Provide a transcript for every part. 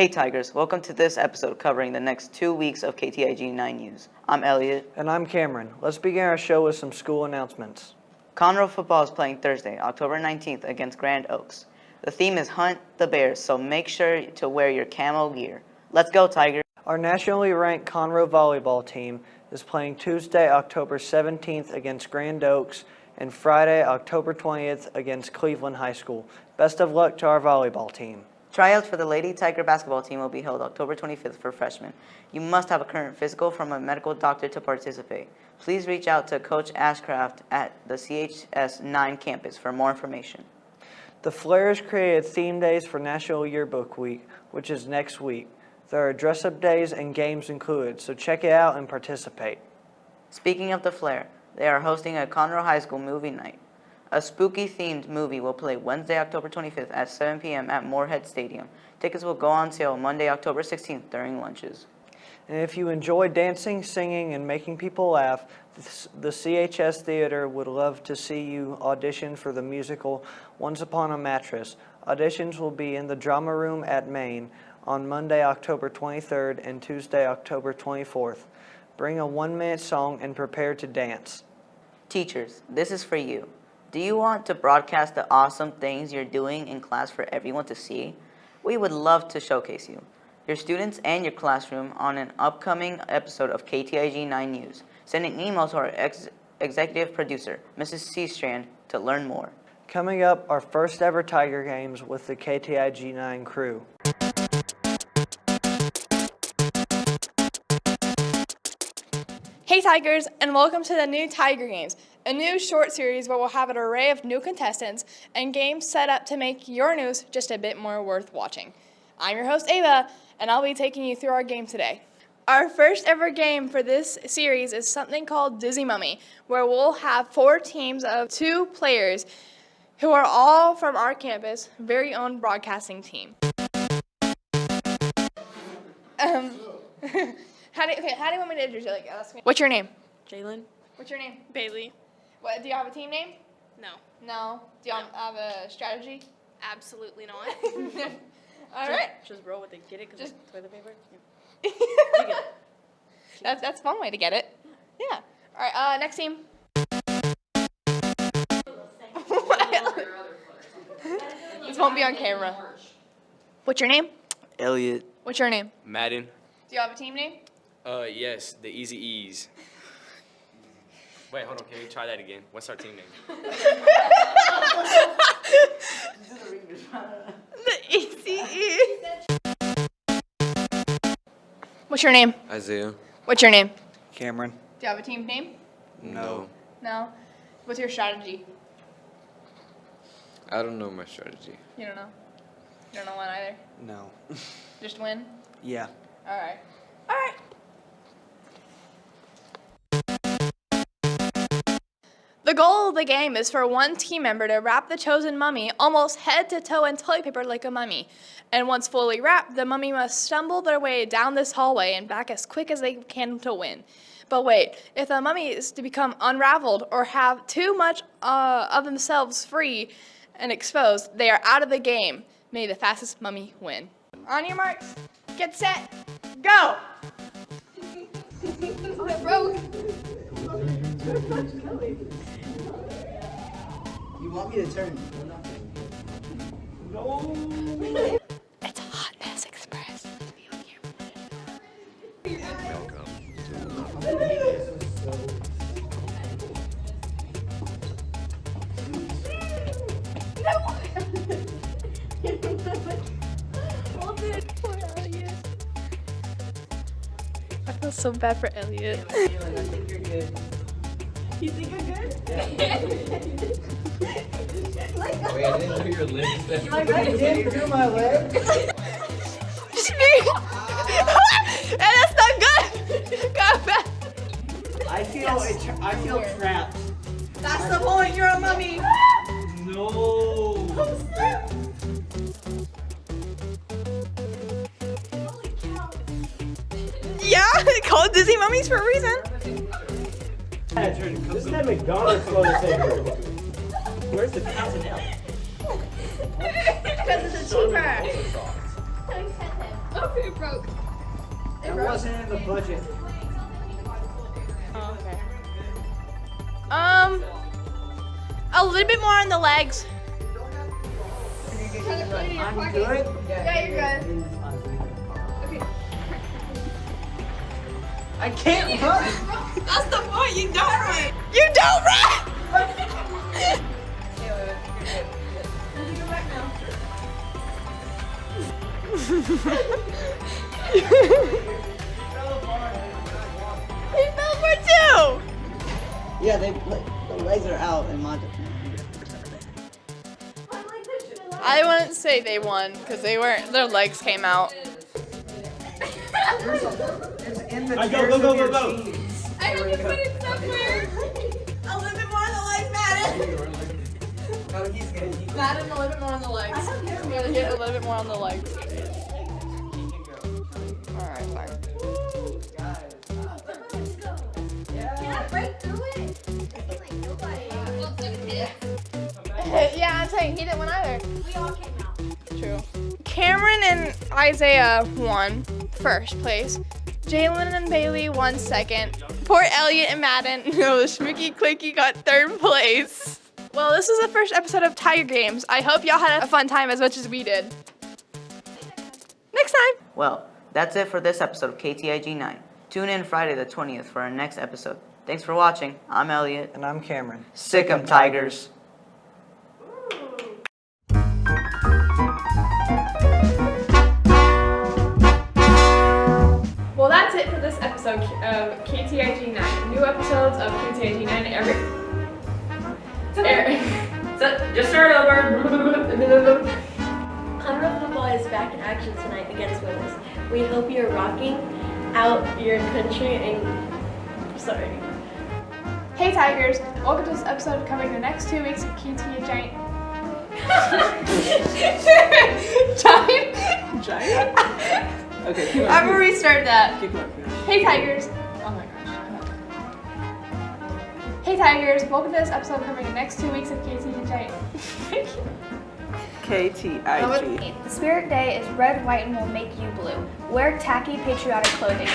Hey Tigers, welcome to this episode covering the next 2 weeks of KTIG9 news. I'm Elliot. And I'm Cameron. Let's begin our show with some school announcements. Conroe football is playing Thursday, October 19th against Grand Oaks. The theme is Hunt the Bears, so make sure to wear your camo gear. Let's go, Tigers! Our nationally ranked Conroe volleyball team is playing Tuesday, October 17th against Grand Oaks and Friday, October 20th against Conroe High School. Best of luck to our volleyball team. Tryouts for the Lady Tiger basketball team will be held October 25th for freshmen. You must have a current physical from a medical doctor to participate. Please reach out to Coach Ashcraft at the KTIG9 campus for more information. The Flares created theme days for National Yearbook Week, which is next week. There are dress-up days and games included, so check it out and participate. Speaking of the Flare, they are hosting a Conroe High School movie night. A spooky-themed movie will play Wednesday, October 25th at 7 p.m. at Moorhead Stadium. Tickets will go on sale Monday, October 16th during lunches. And if you enjoy dancing, singing, and making people laugh, the CHS Theater would love to see you audition for the musical Once Upon a Mattress. Auditions will be in the Drama Room at Main on Monday, October 23rd and Tuesday, October 24th. Bring a 1-minute song and prepare to dance. Teachers, this is for you. Do you want to broadcast the awesome things you're doing in class for everyone to see? We would love to showcase you, your students, and your classroom on an upcoming episode of KTIG9 News. Send an email to our executive producer, Mrs. C. Strand, to learn more. Coming up, our first ever Tiger Games with the KTIG9 crew. Hey Tigers, and welcome to the new Tiger Games, a new short series where we'll have an array of new contestants and games set up to make your news just a bit more worth watching. I'm your host Ava, and I'll be taking you through our game today. Our first ever game for this series is something called Dizzy Mummy, where we'll have 4 teams of 2 players who are all from our campus' very own broadcasting team. How do you want me to introduce you? Ask me. What's your name? Jalen. What's your name? Bailey. What, do you have a team name? No. No. Do you have a strategy? Absolutely not. All right. Just roll with it. Get it? Because Just- it's toilet paper? That's one way to get it. Yeah. All right. Next team. This won't be on camera. What's your name? Elliot. What's your name? Madden. Do you have a team name? Yes, the Easy E's. Wait, hold on, can we try that again? What's our team name? The ECE. What's your name? Isaiah. What's your name? Cameron. Do you have a team name? No. No. What's your strategy? I don't know my strategy. You don't know. You don't know one either. No. Just win. Yeah. All right. All right. The goal of the game is for one team member to wrap the chosen mummy almost head to toe in toilet paper like a mummy. And once fully wrapped, the mummy must stumble their way down this hallway and back as quick as they can to win. But wait, if the mummy is to become unraveled or have too much of themselves free and exposed, they are out of the game. May the fastest mummy win. On your marks, get set, go! Oh, it broke. You want me to turn? No. It's a Hot Mess Express. Poor Elliot. I feel so bad for Elliot. I think you're good. You think I'm good? Wait, I didn't do your lips. I didn't do my leg. Hey, that's not good. Go back. I feel trapped. That's the point. You're a mummy. No. Yeah, called Dizzy Mummies for a reason. This is that McDonald's photo taker. Where's the Continental? Because it's a cheaper. Oh, it broke. That wasn't in the budget. Oh, okay. A little bit more on the legs. I'm good. Yeah, you're good. Okay. I can't run. That's the point. You don't run. You don't run. He fell for two. Yeah, the legs are out in my defense. I wouldn't say they won because they weren't. Their legs came out. It's in the Go, go, go, go, go. I have to put it somewhere. A little bit more on the legs, Madden. Oh, he's good. Madden, a little bit more on the legs. I'm gonna get a little bit more on the legs. All right, fine. Yeah, I'm saying he didn't win either. We all came out. True. Cameron and Isaiah won first place. Jalen and Bailey won second. Poor Elliot and Madden, no, Schmicky Clicky got third place. Well, this is the first episode of Tiger Games. I hope y'all had a fun time as much as we did. Next time. Well, that's it for this episode of KTIG9. Tune in Friday the 20th for our next episode. Thanks for watching. I'm Elliot. And I'm Cameron. Sick 'em, Tigers. Well, that's it for this episode of KTIG9. New episodes of KTIG9 every. Just start over. Conroe football is back in action tonight against Willis. We hope you're rocking out your country and sorry. Hey Tigers, welcome to this episode covering the next 2 weeks of KTIG9. Giant? Okay, keep I'm gonna restart that. Keep going. Hey Tigers. Oh my gosh. Hey Tigers, welcome to this episode covering the next 2 weeks of KTIG9. KTIG. The Spirit Day is red, white, and will make you blue. Wear tacky, patriotic clothing.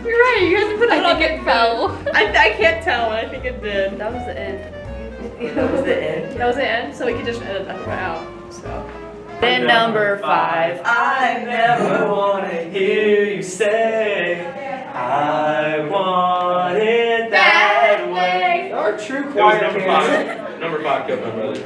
You're right, you have to put I think it fell. I can't tell, but I think it did. That was the end. That was the end. That was the end, so we could just edit that part out. So. Then number 5. I never wanna hear you say I want it that way. Our true It was choir number kids. 5. Number 5 killed my brother.